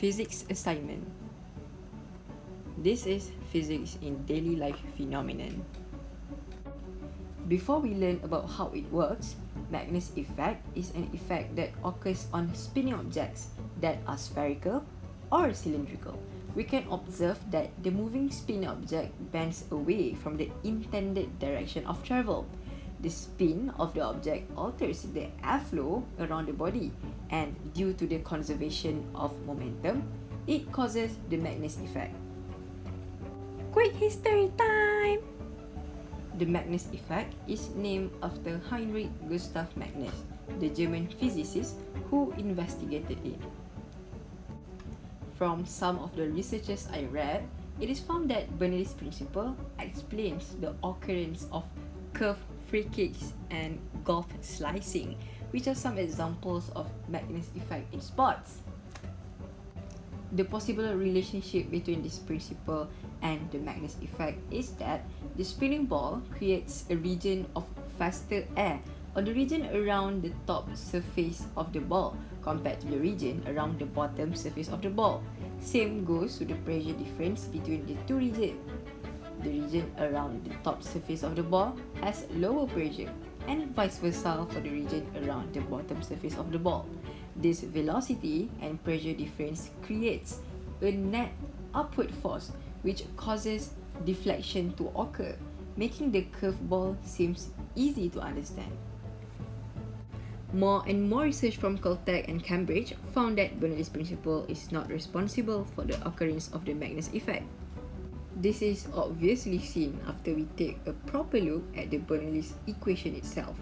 Physics assignment. This is physics in daily life phenomenon. Before we learn about how it works, Magnus effect is an effect that occurs on spinning objects that are spherical or cylindrical. We can observe that the moving spinning object bends away from the intended direction of travel. The spin of the object alters the airflow around the body, and due to the conservation of momentum, it causes the Magnus effect. Quick history time! The Magnus effect is named after Heinrich Gustav Magnus, the German physicist who investigated it. From some of the researches I read, it is found that Bernoulli's principle explains the occurrence of curved free kicks and golf slicing, which are some examples of Magnus effect in sports. The possible relationship between this principle and the Magnus effect is that the spinning ball creates a region of faster air on the region around the top surface of the ball compared to the region around the bottom surface of the ball. Same goes to the pressure difference between the two regions. The region around the top surface of the ball has lower pressure, and vice versa for the region around the bottom surface of the ball. This velocity and pressure difference creates a net upward force which causes deflection to occur, making the curved ball seems easy to understand. More and more research from Caltech and Cambridge found that Bernoulli's principle is not responsible for the occurrence of the Magnus effect. This is obviously seen after we take a proper look at the Bernoulli's equation itself.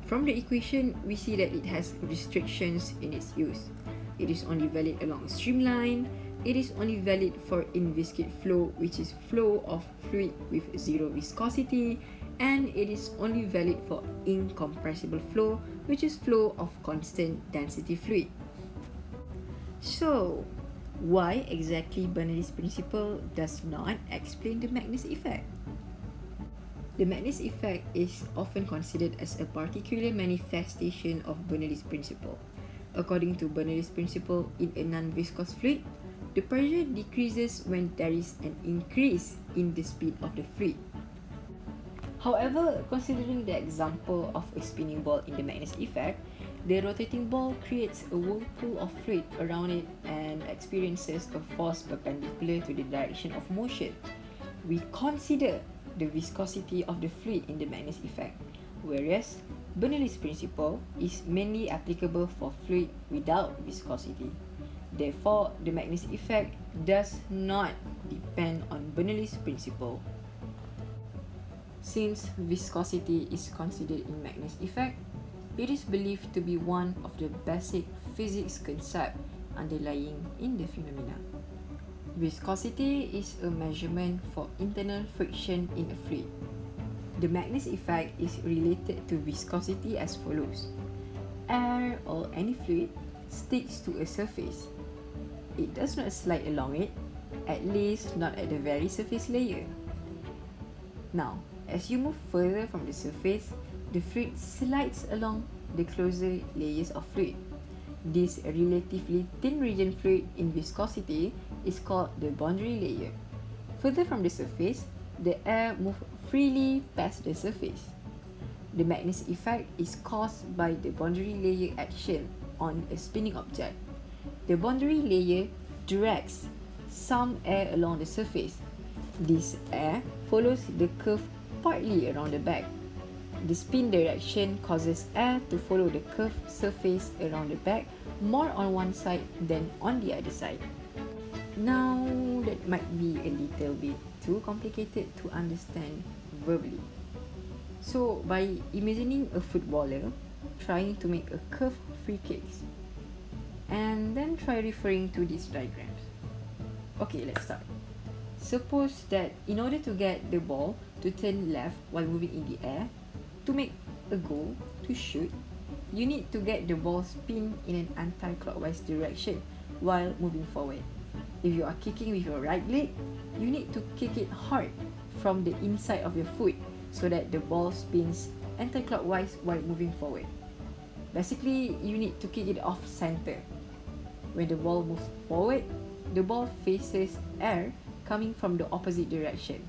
From the equation, we see that it has restrictions in its use. It is only valid along a streamline. It is only valid for inviscid flow, which is flow of fluid with zero viscosity, and it is only valid for incompressible flow, which is flow of constant density fluid. So, why exactly Bernoulli's principle does not explain the Magnus effect? The Magnus effect is often considered as a particular manifestation of Bernoulli's principle. According to Bernoulli's principle, in a non-viscous fluid, the pressure decreases when there is an increase in the speed of the fluid. However, considering the example of a spinning ball in the Magnus effect, the rotating ball creates a whirlpool of fluid around it and experiences a force perpendicular to the direction of motion. We consider the viscosity of the fluid in the Magnus effect, whereas Bernoulli's principle is mainly applicable for fluid without viscosity. Therefore, the Magnus effect does not depend on Bernoulli's principle. Since viscosity is considered in Magnus effect, it is believed to be one of the basic physics concepts underlying in the phenomena. Viscosity is a measurement for internal friction in a fluid. The Magnus effect is related to viscosity as follows. Air or any fluid sticks to a surface. It does not slide along it, at least not at the very surface layer. Now, as you move further from the surface, the fluid slides along the closer layers of fluid. This relatively thin region fluid in viscosity is called the boundary layer. Further from the surface, the air moves freely past the surface. The Magnus effect is caused by the boundary layer action on a spinning object. The boundary layer drags some air along the surface. This air follows the curve partly around the back. The spin direction causes air to follow the curved surface around the back more on one side than on the other side. Now, that might be a little bit too complicated to understand verbally. So, by imagining a footballer trying to make a curved free kick, and then try referring to these diagrams. Okay, let's start. Suppose that in order to get the ball to turn left while moving in the air, to make a goal, to shoot, you need to get the ball spin in an anti-clockwise direction while moving forward. If you are kicking with your right leg, you need to kick it hard from the inside of your foot so that the ball spins anti-clockwise while moving forward. Basically, you need to kick it off center. When the ball moves forward, the ball faces air coming from the opposite direction.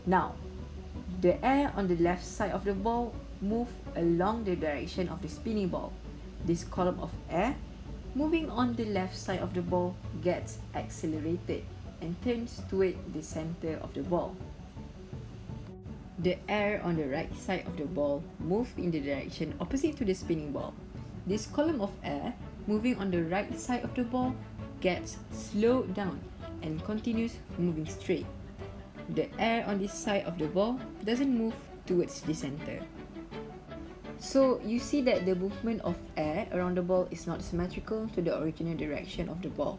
Now, the air on the left side of the ball moves along the direction of the spinning ball. This column of air moving on the left side of the ball gets accelerated and turns toward the center of the ball. The air on the right side of the ball moves in the direction opposite to the spinning ball. This column of air moving on the right side of the ball gets slowed down and continues moving straight. The air on this side of the ball doesn't move towards the center. So you see that the movement of air around the ball is not symmetrical to the original direction of the ball.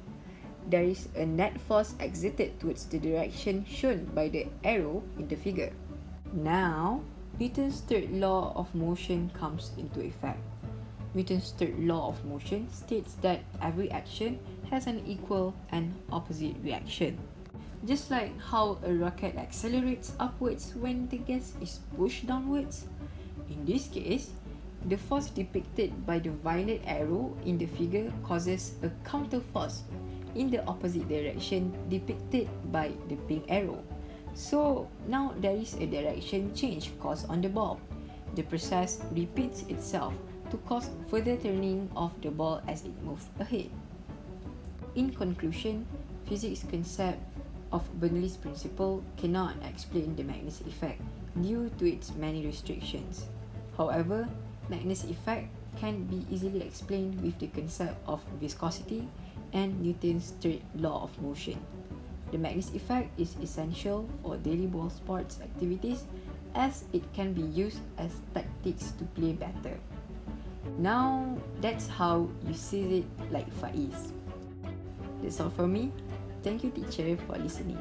There is a net force exerted towards the direction shown by the arrow in the figure. Now, Newton's third law of motion comes into effect. Newton's third law of motion states that every action has an equal and opposite reaction. Just like how a rocket accelerates upwards when the gas is pushed downwards, in this case, the force depicted by the violet arrow in the figure causes a counter force in the opposite direction depicted by the pink arrow. So now there is a direction change caused on the ball. The process repeats itself to cause further turning of the ball as it moves ahead. In conclusion, physics concept of Bernoulli's principle cannot explain the Magnus effect due to its many restrictions. However, Magnus effect can be easily explained with the concept of viscosity and Newton's third law of motion. The Magnus effect is essential for daily ball sports activities as it can be used as tactics to play better. Now, that's how you see it like Faiz. That's all from me. Thank you, teacher, for listening.